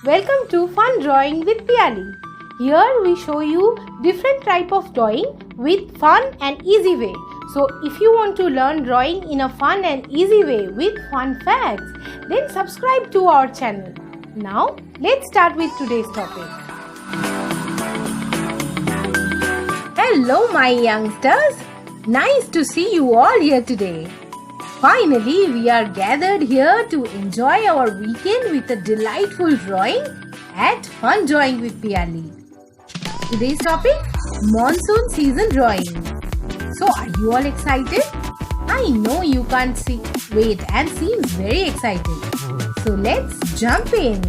Welcome to Fun Drawing with Piyali. Here we show you different type of drawing with fun and easy way. So if you want to learn drawing in a fun and easy way with fun facts, then subscribe to our channel. Now let's start with today's topic. Hello my youngsters. Nice to see you all here today. Finally, we are gathered here to enjoy our weekend with a delightful drawing at Fun Drawing with Piyali. Today's topic, Monsoon Season Drawing. So, are you all excited? I know you can't wait and seems very excited. So, let's jump in.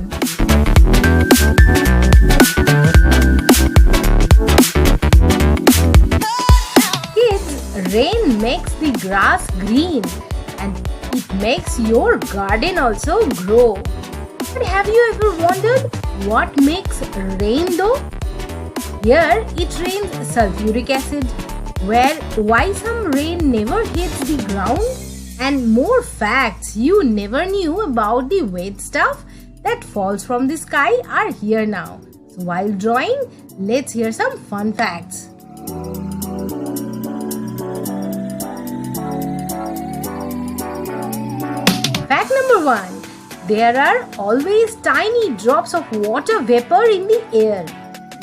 Kids, rain makes the grass green. And it makes your garden also grow. But have you ever wondered what makes rain though? Here it rains sulfuric acid, why some rain never hits the ground, and more facts you never knew about the wet stuff that falls from the sky are here now. So while drawing, let's hear some fun facts. Fact number 1. There are always tiny drops of water vapor in the air.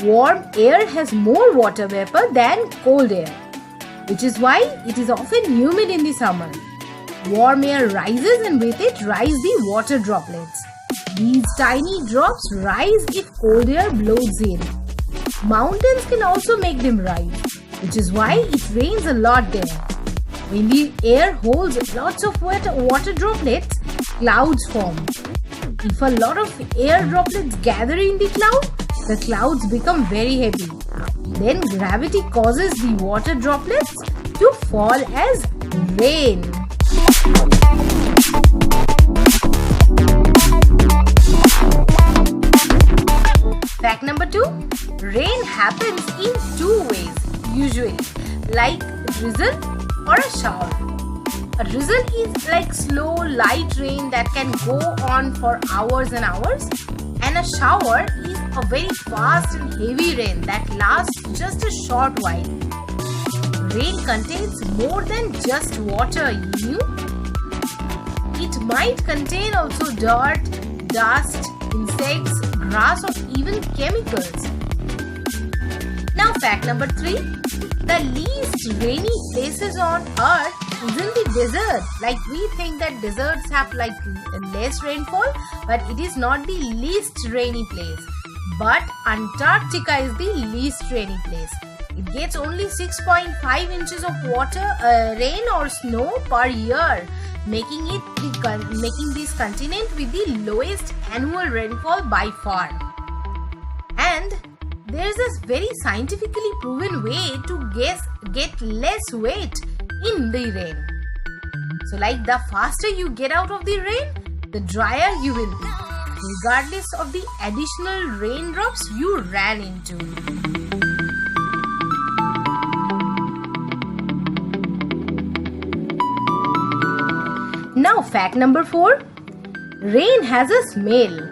Warm air has more water vapor than cold air, which is why it is often humid in the summer. Warm air rises and with it rise the water droplets. These tiny drops rise if cold air blows in. Mountains can also make them rise, which is why it rains a lot there. When the air holds lots of water droplets, clouds form. If a lot of air droplets gather in the clouds become very heavy. Then gravity causes the water droplets to fall as rain. Fact number 2. Rain happens in two ways, usually, like drizzle or a shower. A drizzle is like slow, light rain that can go on for hours and hours, and a shower is a very fast and heavy rain that lasts just a short while. Rain contains more than just water, you knew? It might contain also dirt, dust, insects, grass, or even chemicals. Now fact number 3. The least rainy places on earth isn't the desert. Like we think that deserts have like less rainfall, but it is not the least rainy place. But Antarctica is the least rainy place. It gets only 6.5 inches of rain or snow per year, making this continent with the lowest annual rainfall by far. And there's a very scientifically proven way to get less wet in the rain. So like the faster you get out of the rain, the drier you will be, regardless of the additional raindrops you ran into. Now fact number 4. Rain has a smell.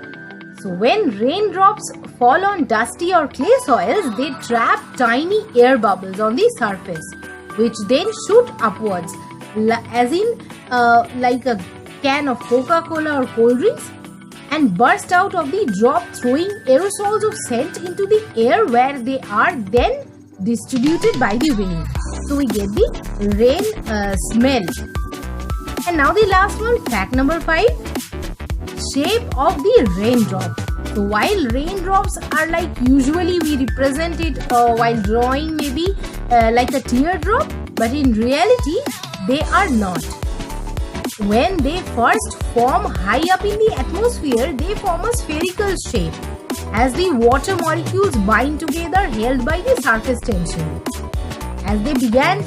So when raindrops fall on dusty or clay soils, they trap tiny air bubbles on the surface, which then shoot upwards, as in like a can of Coca-Cola or cold drinks, and burst out of the drop, throwing aerosols of scent into the air, where they are then distributed by the wind. So we get the rain smell. And now the last one, fact number 5. Shape of the raindrop. So while raindrops are like usually we represent it while drawing maybe like a teardrop, but in reality they are not. When they first form high up in the atmosphere, they form a spherical shape as the water molecules bind together, held by the surface tension. As they begin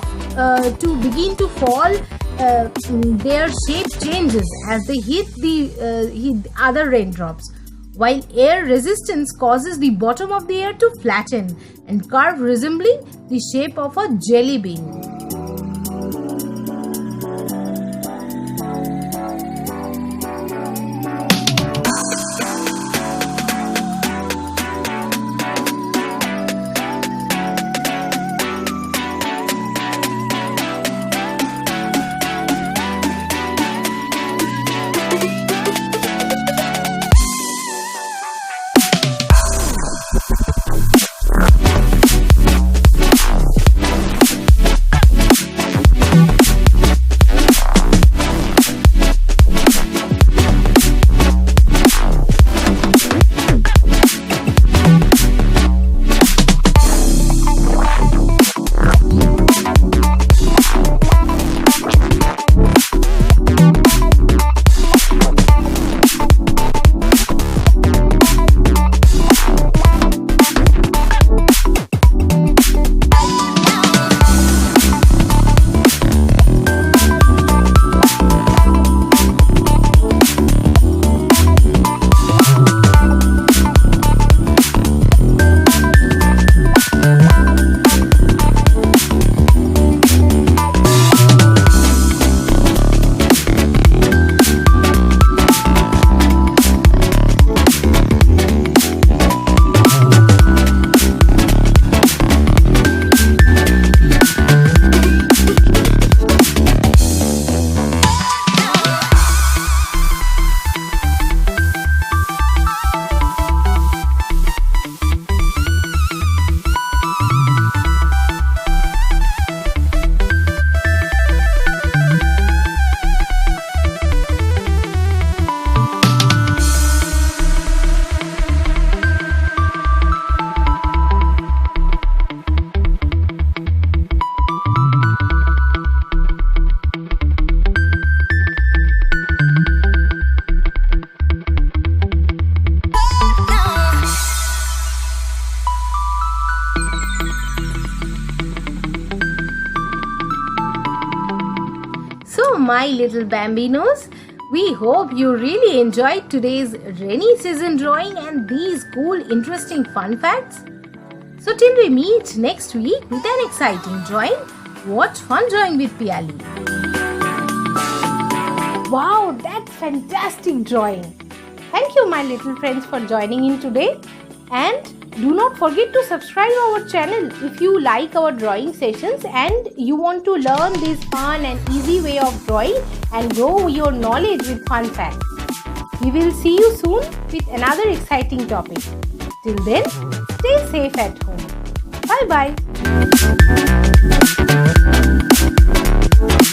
to fall, their shape changes as they hit the other raindrops, while air resistance causes the bottom of the air to flatten and curve, resembling the shape of a jelly bean. my little bambinos. We hope you really enjoyed today's rainy season drawing and these cool, interesting fun facts. So till we meet next week with an exciting drawing, watch Fun Drawing with Piyali. Wow, that's fantastic drawing. Thank you my little friends for joining in today, and do not forget to subscribe our channel if you like our drawing sessions and you want to learn this fun and easy way of drawing and grow your knowledge with fun facts. We will see you soon with another exciting topic. Till then, stay safe at home. Bye bye.